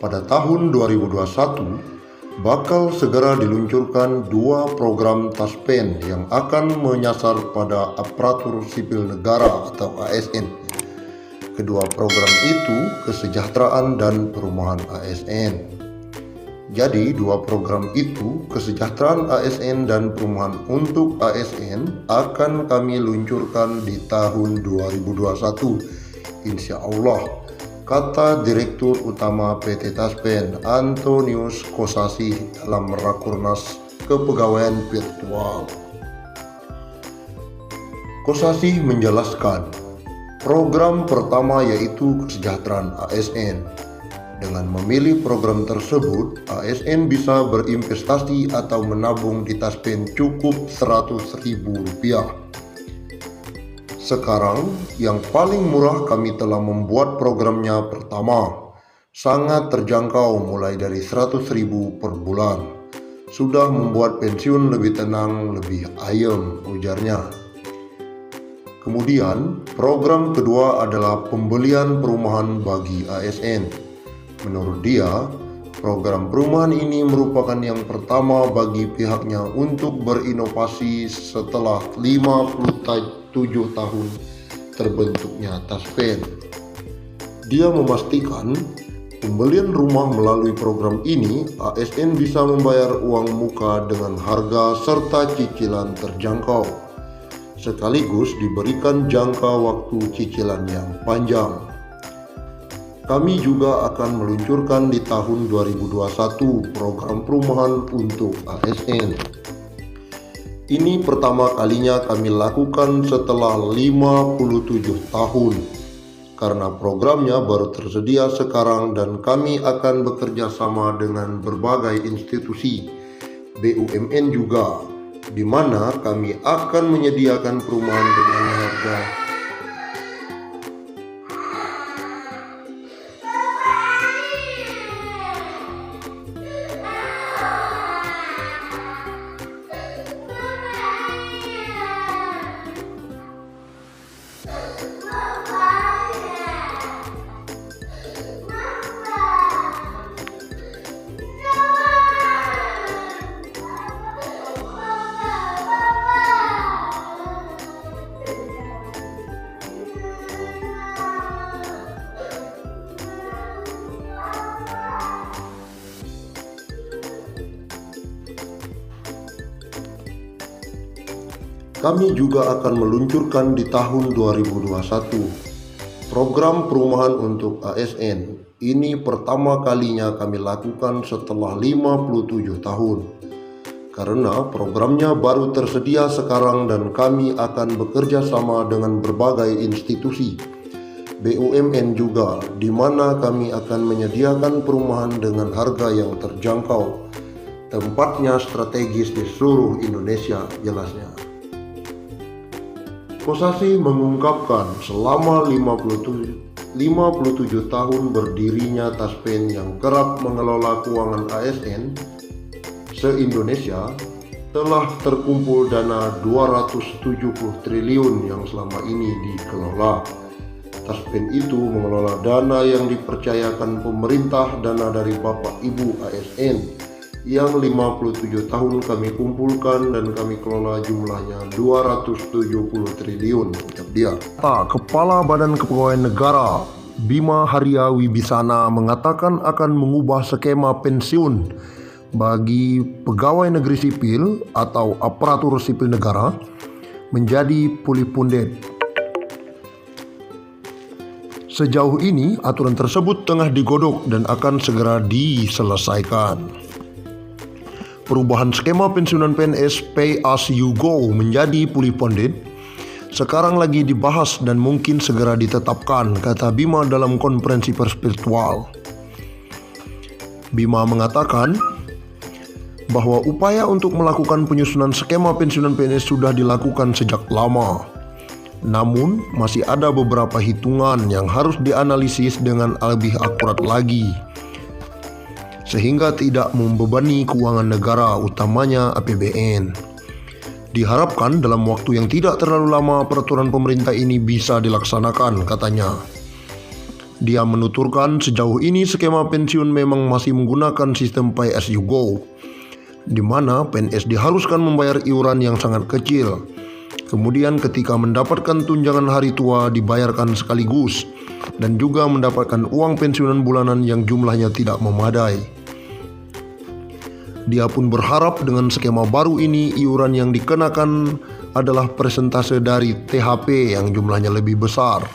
pada tahun 2021 bakal segera diluncurkan dua program TASPEN yang akan menyasar pada aparatur sipil negara atau ASN. Kedua program itu kesejahteraan dan perumahan ASN. Jadi dua program itu, kesejahteraan ASN dan perumahan untuk ASN, akan kami luncurkan di tahun 2021 insya Allah, kata Direktur Utama PT TASPEN Antonius Kosasih dalam Rakornas Kepegawaian Virtual. Kosasih menjelaskan, program pertama yaitu kesejahteraan ASN. Dengan memilih program tersebut, ASN bisa berinvestasi atau menabung di TASPEN cukup Rp100.000. Sekarang, yang paling murah kami telah membuat programnya pertama. Sangat terjangkau mulai dari Rp100.000 per bulan. Sudah membuat pensiun lebih tenang, lebih ayem, ujarnya. Kemudian, program kedua adalah pembelian perumahan bagi ASN. Menurut dia, program perumahan ini merupakan yang pertama bagi pihaknya untuk berinovasi setelah 57 tahun terbentuknya TASPEN. Dia memastikan pembelian rumah melalui program ini ASN bisa membayar uang muka dengan harga serta cicilan terjangkau, sekaligus diberikan jangka waktu cicilan yang panjang. Kami juga akan meluncurkan di tahun 2021 program perumahan untuk ASN. Ini pertama kalinya kami lakukan setelah 57 tahun, karena programnya baru tersedia sekarang dan kami akan bekerja sama dengan berbagai institusi, BUMN juga, di mana kami akan menyediakan perumahan dengan harga Kami juga akan meluncurkan di tahun 2021 program perumahan untuk ASN. Ini pertama kalinya kami lakukan setelah 57 tahun. Karena programnya baru tersedia sekarang dan kami akan bekerja sama dengan berbagai institusi, BUMN juga, di mana kami akan menyediakan perumahan dengan harga yang terjangkau. Tempatnya strategis di seluruh Indonesia, jelasnya. Kosasih mengungkapkan selama 57 tahun berdirinya TASPEN yang kerap mengelola keuangan ASN se-Indonesia, telah terkumpul dana 270 triliun yang selama ini dikelola. TASPEN itu mengelola dana yang dipercayakan pemerintah, dana dari Bapak Ibu ASN yang 57 tahun kami kumpulkan dan kami kelola jumlahnya 270 triliun, ucap dia. Kepala Badan Kepegawaian Negara Bima Haria Wibisana mengatakan akan mengubah skema pensiun bagi pegawai negeri sipil atau aparatur sipil negara menjadi fully funded. Sejauh ini aturan tersebut tengah digodok dan akan segera diselesaikan. Perubahan skema pensiunan PNS Pay As You Go menjadi fully funded sekarang lagi dibahas dan mungkin segera ditetapkan, kata Bima dalam konferensi pers virtual. Bima mengatakan bahwa upaya untuk melakukan penyusunan skema pensiunan PNS sudah dilakukan sejak lama. Namun, masih ada beberapa hitungan yang harus dianalisis dengan lebih akurat lagi, sehingga tidak membebani keuangan negara, utamanya APBN. Diharapkan dalam waktu yang tidak terlalu lama peraturan pemerintah ini bisa dilaksanakan, katanya. Dia menuturkan sejauh ini skema pensiun memang masih menggunakan sistem pay as you go, di mana PNS diharuskan membayar iuran yang sangat kecil. Kemudian ketika mendapatkan tunjangan hari tua dibayarkan sekaligus, dan juga mendapatkan uang pensiunan bulanan yang jumlahnya tidak memadai. Dia pun berharap dengan skema baru ini iuran yang dikenakan adalah persentase dari THP yang jumlahnya lebih besar.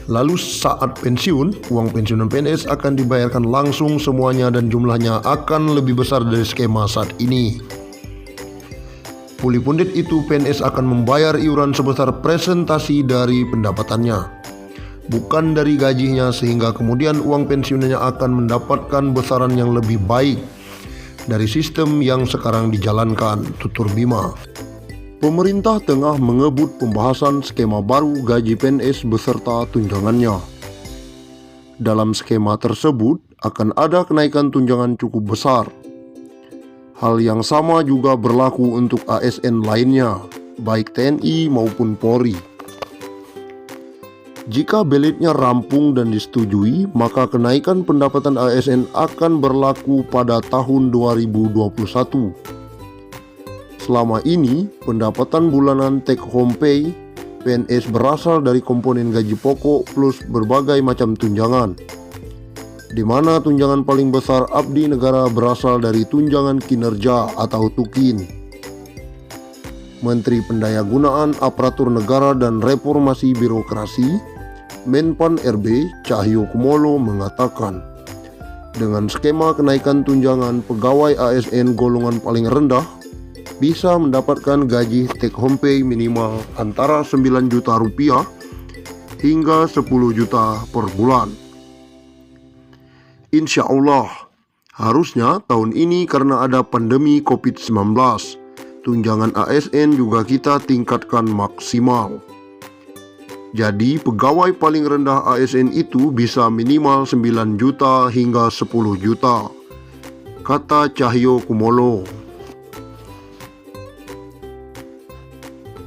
Lalu saat pensiun, uang pensiunan PNS akan dibayarkan langsung semuanya dan jumlahnya akan lebih besar dari skema saat ini. Pulih pundit itu PNS akan membayar iuran sebesar presentasi dari pendapatannya, bukan dari gajinya, sehingga kemudian uang pensiunnya akan mendapatkan besaran yang lebih baik dari sistem yang sekarang dijalankan, tutur Bima. Pemerintah tengah mengebut pembahasan skema baru gaji PNS beserta tunjangannya. Dalam skema tersebut akan ada kenaikan tunjangan cukup besar. Hal yang sama juga berlaku untuk ASN lainnya, baik TNI maupun Polri. Jika belitnya rampung dan disetujui, maka kenaikan pendapatan ASN akan berlaku pada tahun 2021. Selama ini, pendapatan bulanan take home pay PNS berasal dari komponen gaji pokok plus berbagai macam tunjangan, di mana tunjangan paling besar abdi negara berasal dari tunjangan kinerja atau TUKIN. Menteri Pendayagunaan Aparatur Negara dan Reformasi Birokrasi, Menpan RB Cahyokumolo mengatakan, dengan skema kenaikan tunjangan pegawai ASN golongan paling rendah bisa mendapatkan gaji take home pay minimal antara 9 juta rupiah hingga 10 juta per bulan. Insya Allah, harusnya tahun ini karena ada pandemi COVID-19, tunjangan ASN juga kita tingkatkan maksimal. Jadi pegawai paling rendah ASN itu bisa minimal 9 juta hingga 10 juta, kata Cahyokumolo.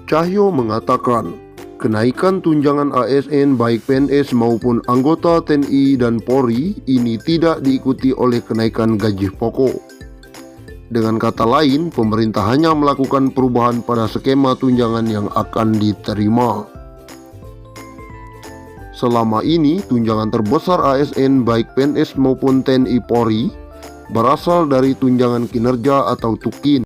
Cahyo mengatakan, kenaikan tunjangan ASN baik PNS maupun anggota TNI dan Polri ini tidak diikuti oleh kenaikan gaji pokok. Dengan kata lain, pemerintah hanya melakukan perubahan pada skema tunjangan yang akan diterima. Selama ini, tunjangan terbesar ASN baik PNS maupun TNI Polri berasal dari tunjangan kinerja atau TUKIN.